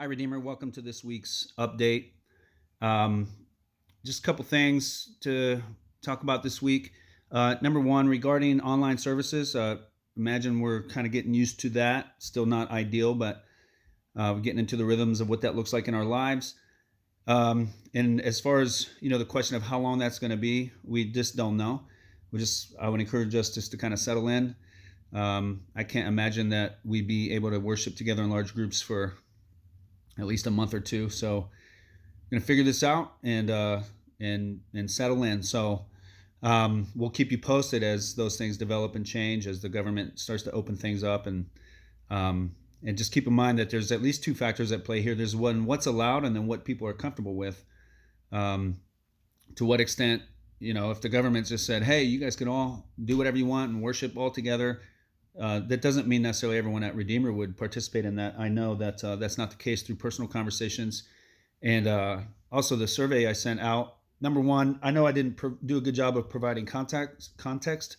Hi, Redeemer. Welcome to this week's update. Um, just a couple things to talk about this week. Number one, regarding online services, imagine we're kind of getting used to that. Still not ideal, but we're getting into the rhythms of what that looks like in our lives. And as far as the question of how long that's going to be, we just don't know. I would encourage us just to kind of settle in. I can't imagine that we'd be able to worship together in large groups for at least a month or two. So I'm gonna figure this out and settle in. So we'll keep you posted as those things develop and change as the government starts to open things up and just keep in mind that there's at least two factors at play here. There's one, what's allowed, and then what people are comfortable with. Um, to what extent, if the government just said, "Hey, you guys can all do whatever you want and worship all together," that doesn't mean necessarily everyone at Redeemer would participate in that. I know that that's not the case through personal conversations, and also the survey I sent out. Number one, I know I didn't do a good job of providing context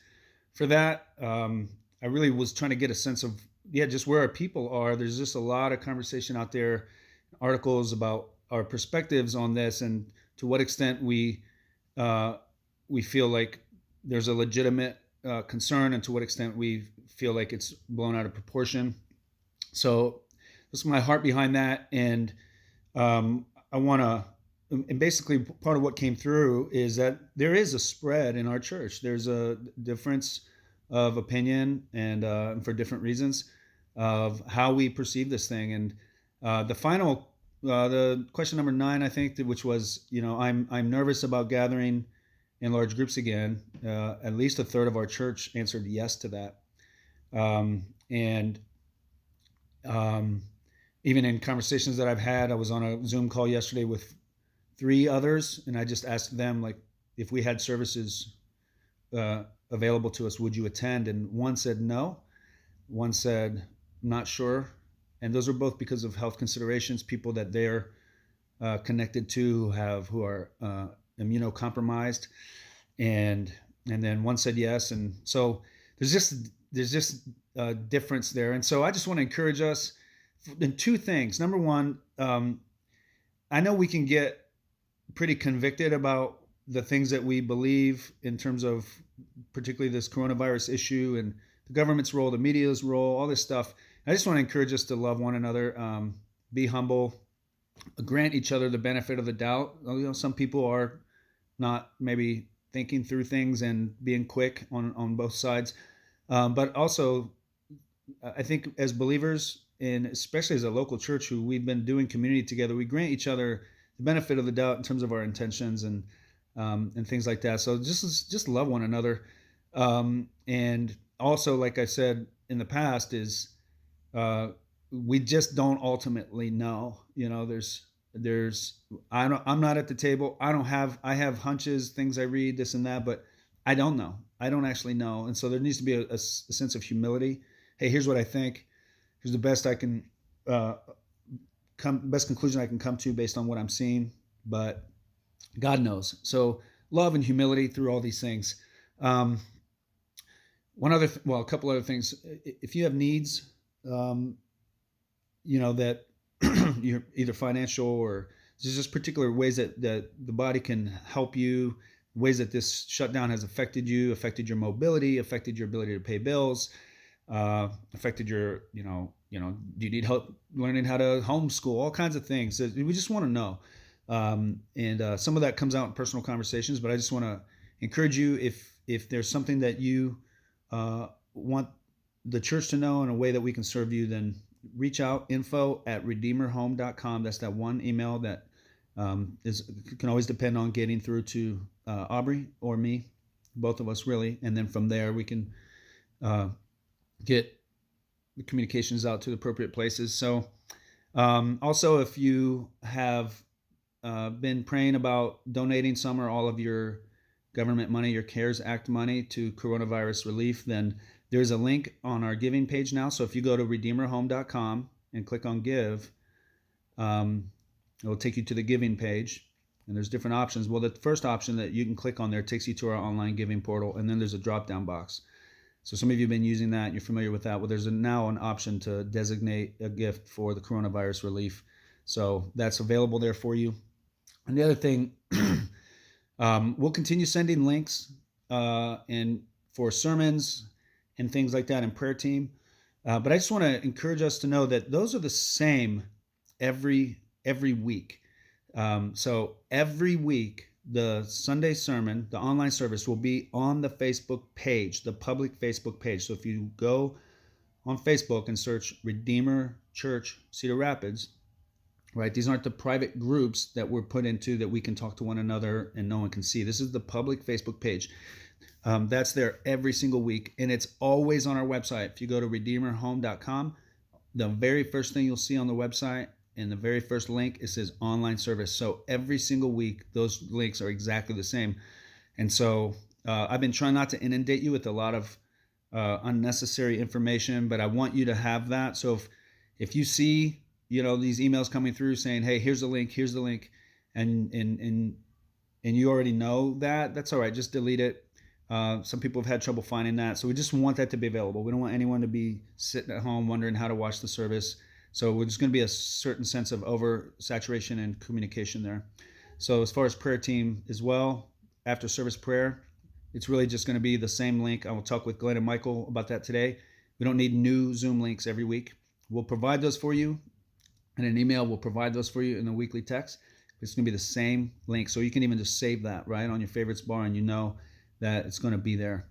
for that. I really was trying to get a sense of just where our people are. There's just a lot of conversation out there, articles about our perspectives on this, and to what extent uh, we feel like there's a legitimate concern, and to what extent we feel like it's blown out of proportion. So this is my heart behind that, and I want to. And basically, part of what came through is that there is a spread in our church. There's a difference of opinion, and for different reasons of how we perceive this thing. And the question number 9, I think, which was, I'm nervous about gathering in large groups again. At least a third of our church answered yes to that. And even in conversations that I've had, I was on a Zoom call yesterday with 3 others, and I just asked them, like, if we had services available to us, would you attend? And one said no. One said, not sure. And those are both because of health considerations, people that they're connected to who are immunocompromised, and then one said yes. And so there's just a difference there. And so I just want to encourage us in 2 things. Number one, I know we can get pretty convicted about the things that we believe in terms of particularly this coronavirus issue and the government's role, the media's role, all this stuff. I just want to encourage us to love one another, be humble, grant each other the benefit of the doubt. Some people are not maybe thinking through things and being quick on both sides. But also, I think as believers, and especially as a local church who we've been doing community together, we grant each other the benefit of the doubt in terms of our intentions and things like that. So just love one another. And also, like I said in the past, is we just don't ultimately know. There's I'm not at the table. I have hunches, things I read, this and that, but I don't know. I don't actually know. And so there needs to be a sense of humility. Hey, here's what I think. Here's the best I can best conclusion I can come to based on what I'm seeing. But God knows. So love and humility through all these things. Um, a couple other things. If you have needs, that you're either financial or there's just particular ways that the body can help you, ways that this shutdown has affected you, affected your mobility, affected your ability to pay bills, affected your, do you need help learning how to homeschool, all kinds of things. So we just want to know. And some of that comes out in personal conversations, but I just want to encourage you, if there's something that you want the church to know in a way that we can serve you, then reach out, info@redeemerhome.com. That's that one email that can always depend on getting through to Aubrey or me, both of us really. And then from there, we can get the communications out to the appropriate places. So also, if you have been praying about donating some or all of your government money, your CARES Act money, to coronavirus relief, then there's a link on our giving page now. So if you go to redeemerhome.com and click on give, it will take you to the giving page. And there's different options. Well, the first option that you can click on there takes you to our online giving portal. And then there's a drop-down box. So some of you have been using that. You're familiar with that. Well, there's now an option to designate a gift for the coronavirus relief. So that's available there for you. And the other thing, we'll continue sending links and for sermons and things like that and prayer team. But I just want to encourage us to know that those are the same every week. So every week, the Sunday sermon, the online service will be on the Facebook page, the public Facebook page. So if you go on Facebook and search Redeemer Church Cedar Rapids, right? These aren't the private groups that we're put into that we can talk to one another and no one can see. This is the public Facebook page. That's there every single week, and it's always on our website. If you go to redeemerhome.com, the very first thing you'll see on the website and the very first link, it says online service. So every single week, those links are exactly the same. And so I've been trying not to inundate you with a lot of unnecessary information, but I want you to have that. So if you see, these emails coming through saying, hey, here's the link, and you already know that, that's all right. Just delete it. Some people have had trouble finding that. So we just want that to be available. We don't want anyone to be sitting at home wondering how to watch the service. So there's going to be a certain sense of oversaturation and communication there. So as far as prayer team as well, after service prayer, it's really just going to be the same link. I will talk with Glenn and Michael about that today. We don't need new Zoom links every week. We'll provide those for you in an email. We'll provide those for you in a weekly text. It's going to be the same link. So you can even just save that right on your favorites bar, and you know that it's going to be there.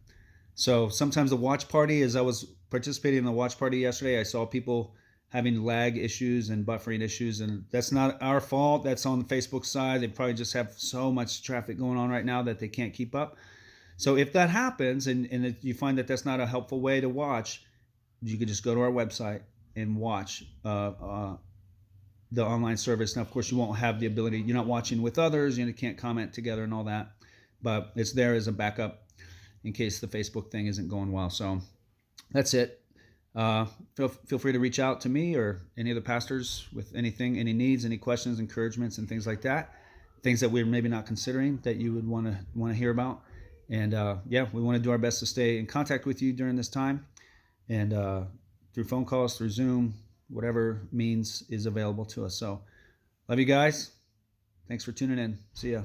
So sometimes the watch party, as I was participating in the watch party yesterday, I saw people having lag issues and buffering issues, and that's not our fault. That's on the Facebook side. They probably just have so much traffic going on right now that they can't keep up. So if that happens and you find that that's not a helpful way to watch, you could just go to our website and watch the online service. Now, of course, you won't have the ability. You're not watching with others. You can't comment together and all that. But it's there as a backup in case the Facebook thing isn't going well. So that's it. Feel free to reach out to me or any of the pastors with anything, any needs, any questions, encouragements, and things like that. Things that we're maybe not considering that you would want to hear about. And we want to do our best to stay in contact with you during this time, and through phone calls, through Zoom, whatever means is available to us. So love you guys. Thanks for tuning in. See ya.